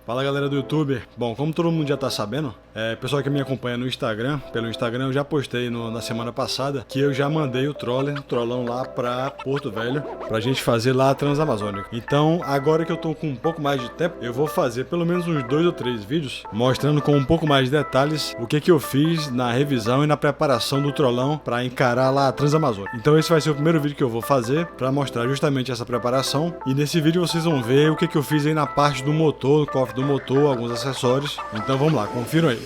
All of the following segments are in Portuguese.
Fala galera do YouTube. Bom, como todo mundo já tá sabendo, pessoal que me acompanha no Instagram, pelo Instagram eu já postei na semana passada que eu já mandei o trollão lá pra Porto Velho, pra gente fazer lá a Transamazônica. Então, agora que eu tô com um pouco mais de tempo, eu vou fazer pelo menos uns 2 ou 3 vídeos mostrando com um pouco mais de detalhes o que eu fiz na revisão e na preparação do trollão pra encarar lá a Transamazônica. Então esse vai ser o primeiro vídeo que eu vou fazer pra mostrar justamente essa preparação, e nesse vídeo vocês vão ver o que eu fiz aí na parte do motor, no cofre do motor, alguns acessórios. Então vamos lá, confiram aí.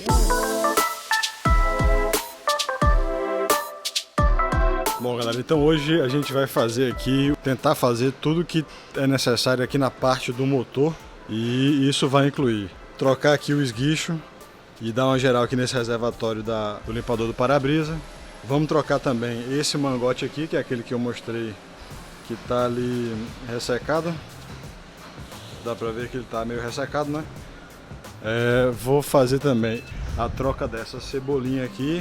Bom galera, então hoje a gente vai fazer aqui, tentar fazer tudo que é necessário aqui na parte do motor, e isso vai incluir trocar aqui o esguicho e dar uma geral aqui nesse reservatório do limpador do para-brisa. Vamos trocar também esse mangote aqui, que é aquele que eu mostrei que tá ali ressecado. Dá pra ver que ele tá meio ressecado, né? Vou fazer também a troca dessa cebolinha aqui,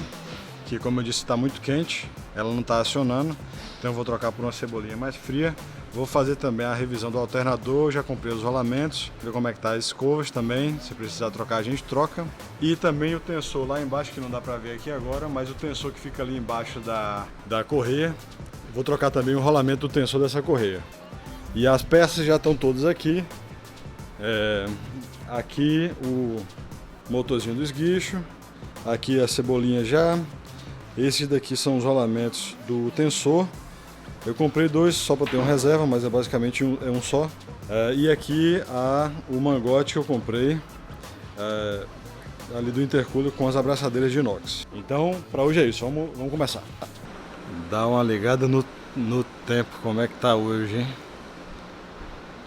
que como eu disse está muito quente, ela não está acionando, então eu vou trocar por uma cebolinha mais fria. Vou fazer também a revisão do alternador, já comprei os rolamentos, ver como é que tá as escovas também, se precisar trocar a gente troca. E também o tensor lá embaixo, que não dá pra ver aqui agora, mas o tensor que fica ali embaixo da correia, vou trocar também o rolamento do tensor dessa correia. E as peças já estão todas aqui. Aqui o motorzinho do esguicho, aqui a cebolinha já. Esses daqui são os rolamentos do tensor. Eu comprei 2 só para ter uma reserva, mas é basicamente um só. E aqui o mangote que eu comprei ali do intercooler com as abraçadeiras de inox. Então, para hoje é isso, vamos começar. Dá uma ligada no tempo, como é que tá hoje, hein?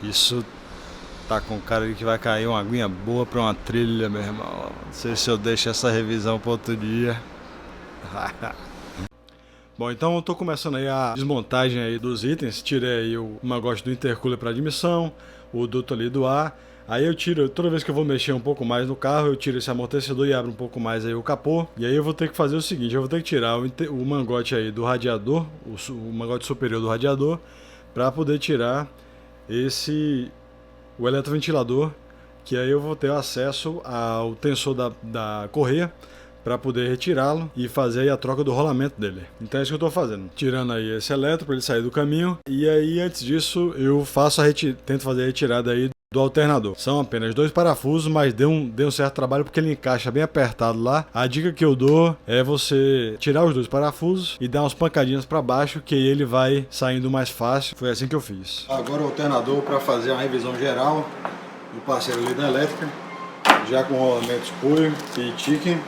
Isso tá com cara de que vai cair uma aguinha boa para uma trilha, meu irmão. Não sei se eu deixo essa revisão para outro dia. Bom, então eu tô começando aí a desmontagem aí dos itens. Tirei aí o mangote do intercooler para admissão, o duto ali do ar. Aí eu tiro, toda vez que eu vou mexer um pouco mais no carro, eu tiro esse amortecedor e abro um pouco mais aí o capô. E aí eu vou ter que fazer o seguinte, eu vou ter que tirar o mangote aí do radiador, o mangote superior do radiador, para poder tirar o eletroventilador, que aí eu vou ter acesso ao tensor da correia para poder retirá-lo e fazer aí a troca do rolamento dele. Então é isso que eu estou fazendo, tirando aí esse eletro para ele sair do caminho. E aí antes disso eu tento fazer a retirada aí do alternador. São apenas 2 parafusos, mas deu um certo trabalho porque ele encaixa bem apertado lá. A dica que eu dou é você tirar os 2 parafusos e dar umas pancadinhas para baixo, que ele vai saindo mais fácil. Foi assim que eu fiz. Agora o alternador para fazer uma revisão geral do parceiro ali da elétrica, já com rolamentos Puyo e Chicken.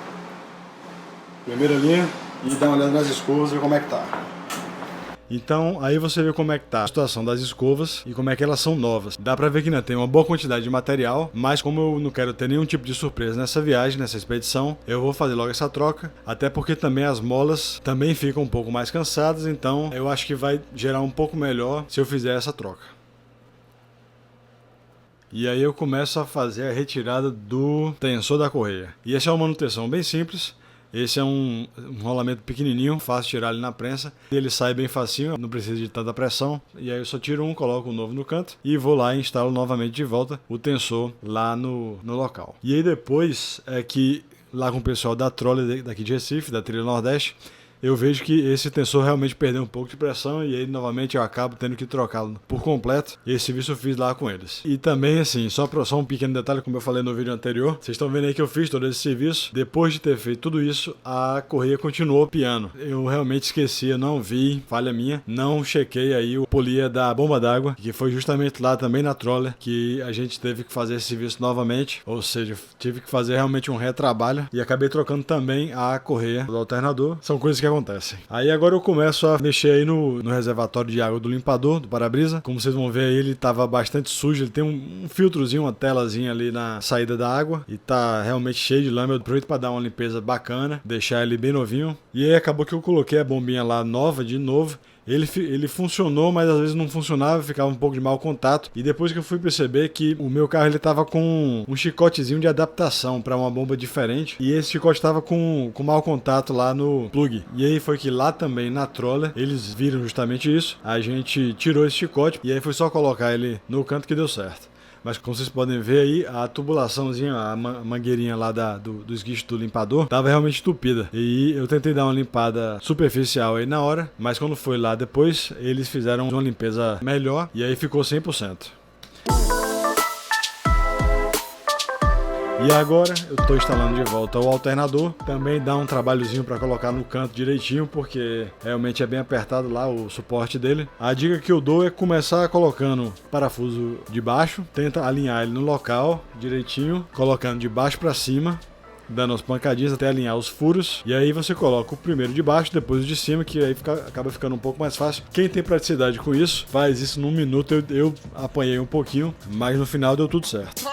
Primeira linha, e dar uma olhada nas escovas e ver como é que tá. Então aí você vê como é que tá a situação das escovas e como é que elas são novas. Dá pra ver que ainda tem uma boa quantidade de material, mas como eu não quero ter nenhum tipo de surpresa nessa viagem, nessa expedição, eu vou fazer logo essa troca, até porque também as molas também ficam um pouco mais cansadas, então eu acho que vai gerar um pouco melhor se eu fizer essa troca. E aí eu começo a fazer a retirada do tensor da correia. E essa é uma manutenção bem simples. Esse é um rolamento pequenininho, fácil tirar ele na prensa. Ele sai bem facinho, não precisa de tanta pressão. E aí eu só tiro um, coloco o novo no canto e vou lá e instalo novamente de volta o tensor lá no local. E aí depois é que lá com o pessoal da Troller daqui de Recife, da Trilha Nordeste, eu vejo que esse tensor realmente perdeu um pouco de pressão e aí novamente eu acabo tendo que trocá-lo por completo. Esse serviço eu fiz lá com eles. E também assim, só um pequeno detalhe, como eu falei no vídeo anterior, vocês estão vendo aí que eu fiz todo esse serviço. Depois de ter feito tudo isso, a correia continuou piando. Eu realmente esqueci, eu não vi, falha minha, não chequei aí o polia da bomba d'água, que foi justamente lá também na Troller que a gente teve que fazer esse serviço novamente, ou seja, tive que fazer realmente um retrabalho e acabei trocando também a correia do alternador. São coisas que acontecem. Aí agora eu começo a mexer aí no reservatório de água do limpador, do para-brisa. Como vocês vão ver aí, ele estava bastante sujo, ele tem um filtrozinho, uma telazinha ali na saída da água e tá realmente cheio de lama. Eu aproveito para dar uma limpeza bacana, deixar ele bem novinho. E aí acabou que eu coloquei a bombinha lá nova de novo. Ele funcionou, mas às vezes não funcionava, ficava um pouco de mau contato. E depois que eu fui perceber que o meu carro ele tava com um chicotezinho de adaptação para uma bomba diferente, e esse chicote estava com mau contato lá no plug. E aí foi que lá também na Troller eles viram justamente isso. A gente tirou esse chicote e aí foi só colocar ele no canto que deu certo. Mas como vocês podem ver aí, a tubulaçãozinha, a mangueirinha lá do esguicho do limpador, tava realmente entupida. E eu tentei dar uma limpada superficial aí na hora, mas quando foi lá depois, eles fizeram uma limpeza melhor e aí ficou 100%. E agora eu estou instalando de volta o alternador. Também dá um trabalhozinho para colocar no canto direitinho, porque realmente é bem apertado lá o suporte dele. A dica que eu dou é começar colocando parafuso de baixo, tenta alinhar ele no local direitinho, colocando de baixo para cima, dando as pancadinhas até alinhar os furos. E aí você coloca o primeiro de baixo, depois o de cima, que aí acaba ficando um pouco mais fácil. Quem tem praticidade com isso, faz isso num minuto. Eu apanhei um pouquinho, mas no final deu tudo certo.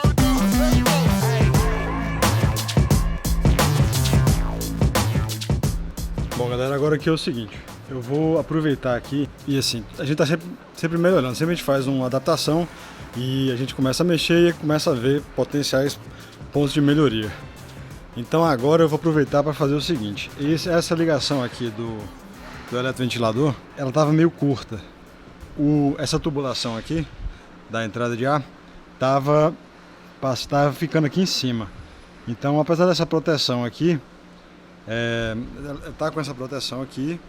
Bom, galera, agora aqui é o seguinte, eu vou aproveitar aqui e assim, a gente tá sempre melhorando, sempre a gente faz uma adaptação e a gente começa a mexer e começa a ver potenciais pontos de melhoria. Então agora eu vou aproveitar para fazer o seguinte, essa ligação aqui do eletroventilador, ela tava meio curta. Essa tubulação aqui, da entrada de ar, tava ficando aqui em cima. Então, apesar dessa proteção aqui, tá com essa proteção aqui,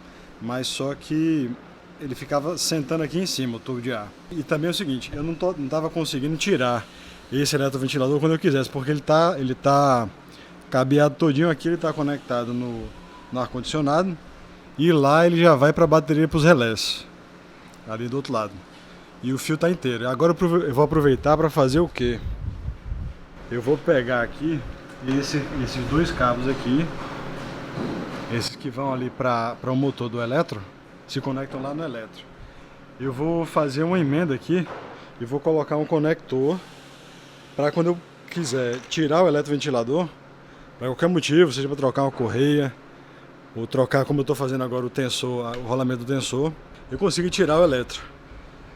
mas só que ele ficava sentando aqui em cima o tubo de ar. E também é o seguinte, eu não tava conseguindo tirar esse eletroventilador quando eu quisesse, porque ele tá cabeado todinho aqui, ele tá conectado no ar-condicionado e lá ele já vai para a bateria, para os relés ali do outro lado, e o fio tá inteiro. Agora eu vou aproveitar para fazer o que? Eu vou pegar aqui esses dois cabos aqui, esses que vão ali para o motor do eletro, se conectam lá no eletro. Eu vou fazer uma emenda aqui e vou colocar um conector para quando eu quiser tirar o eletroventilador, para qualquer motivo, seja para trocar uma correia, ou trocar, como eu estou fazendo agora, o tensor, o rolamento do tensor, eu consigo tirar o eletro.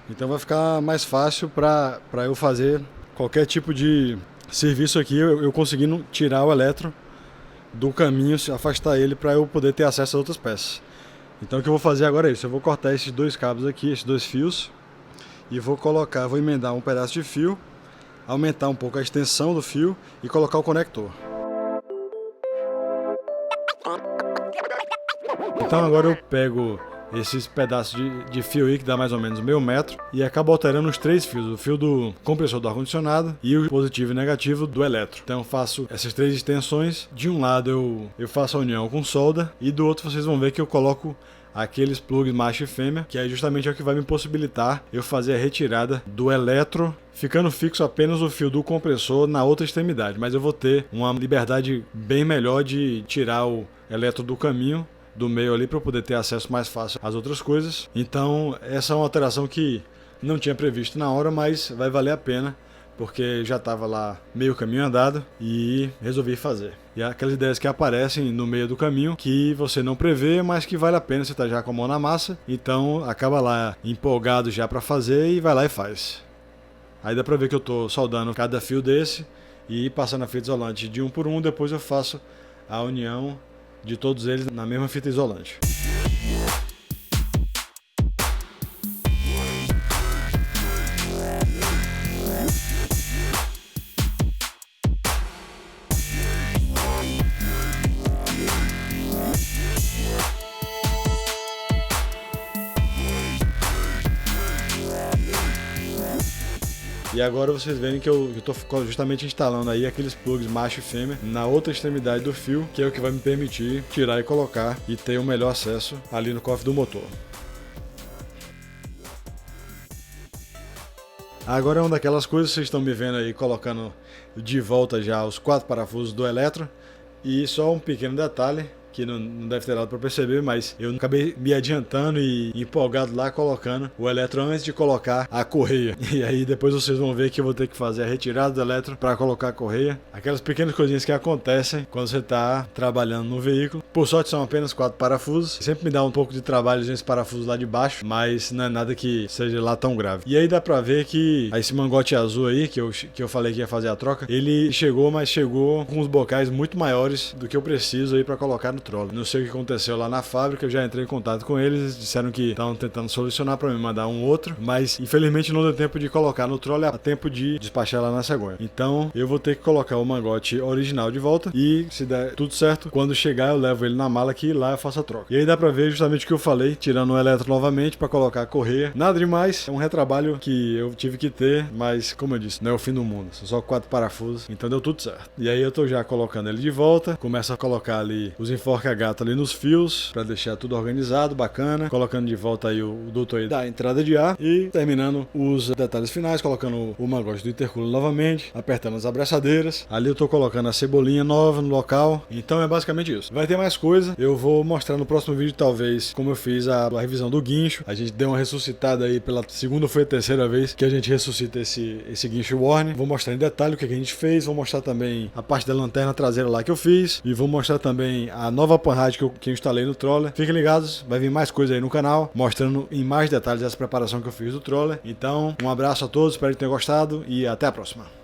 Então vai ficar mais fácil para eu fazer qualquer tipo de serviço aqui, eu conseguindo tirar o eletro do caminho, afastar ele para eu poder ter acesso a outras peças. Então o que eu vou fazer agora é isso, eu vou cortar esses dois cabos aqui, esses dois fios, e vou emendar um pedaço de fio, aumentar um pouco a extensão do fio e colocar o conector. Então agora eu pego esses pedaços de fio aí, que dá mais ou menos meio metro, e acabo alterando os três fios, o fio do compressor do ar-condicionado e o positivo e negativo do eletro. Então eu faço essas três extensões, de um lado eu faço a união com solda, e do outro vocês vão ver que eu coloco aqueles plugs macho e fêmea, que aí justamente é o que vai me possibilitar eu fazer a retirada do eletro, ficando fixo apenas o fio do compressor na outra extremidade, mas eu vou ter uma liberdade bem melhor de tirar o eletro do caminho, do meio ali, para eu poder ter acesso mais fácil às outras coisas. Então essa é uma alteração que não tinha previsto na hora, mas vai valer a pena, porque já estava lá meio caminho andado e resolvi fazer. E aquelas ideias que aparecem no meio do caminho, que você não prevê, mas que vale a pena, você tá já com a mão na massa, então acaba lá empolgado já para fazer e vai lá e faz. Aí dá para ver que eu tô soldando cada fio desse e passando a fita isolante de um por um, depois eu faço a união de todos eles na mesma fita isolante. E agora vocês veem que eu estou justamente instalando aí aqueles plugs macho e fêmea na outra extremidade do fio, que é o que vai me permitir tirar e colocar e ter um melhor acesso ali no cofre do motor. Agora é uma daquelas coisas que vocês estão me vendo aí colocando de volta já os 4 parafusos do eletro, e só um pequeno detalhe que não deve ter dado para perceber, mas eu acabei me adiantando e empolgado lá colocando o eletro antes de colocar a correia. E aí depois vocês vão ver que eu vou ter que fazer a retirada do eletro para colocar a correia. Aquelas pequenas coisinhas que acontecem quando você está trabalhando no veículo. Por sorte são apenas 4 parafusos. Sempre me dá um pouco de trabalho esses parafusos lá de baixo, mas não é nada que seja lá tão grave. E aí dá para ver que esse mangote azul aí, que eu falei que ia fazer a troca, ele chegou, mas chegou com os bocais muito maiores do que eu preciso aí para colocar no troller. Não sei o que aconteceu lá na fábrica, eu já entrei em contato com eles, disseram que estavam tentando solucionar para me mandar um outro, mas infelizmente não deu tempo de colocar no troller a tempo de despachar lá na cegonha. Então eu vou ter que colocar o mangote original de volta e, se der tudo certo, quando chegar eu levo ele na mala aqui e lá eu faço a troca. E aí dá pra ver justamente o que eu falei, tirando o eletro novamente para colocar a correia. Nada demais, é um retrabalho que eu tive que ter, mas como eu disse, não é o fim do mundo, são só 4 parafusos, então deu tudo certo. E aí eu tô já colocando ele de volta, começo a colocar ali os enforca-gato ali nos fios, para deixar tudo organizado, bacana, colocando de volta aí o duto aí da entrada de ar e terminando os detalhes finais, colocando o mangote do intercooler novamente, apertando as abraçadeiras. Ali eu tô colocando a cebolinha nova no local, então é basicamente isso. Vai ter mais coisa, eu vou mostrar no próximo vídeo talvez como eu fiz a revisão do guincho. A gente deu uma ressuscitada aí pela segunda ou foi a terceira vez que a gente ressuscita esse guincho Warner. Vou mostrar em detalhe o que a gente fez, vou mostrar também a parte da lanterna traseira lá que eu fiz e vou mostrar também a nova panrad que eu instalei no troller. Fiquem ligados, vai vir mais coisa aí no canal, mostrando em mais detalhes essa preparação que eu fiz do troller. Então, um abraço a todos, espero que tenham gostado e até a próxima.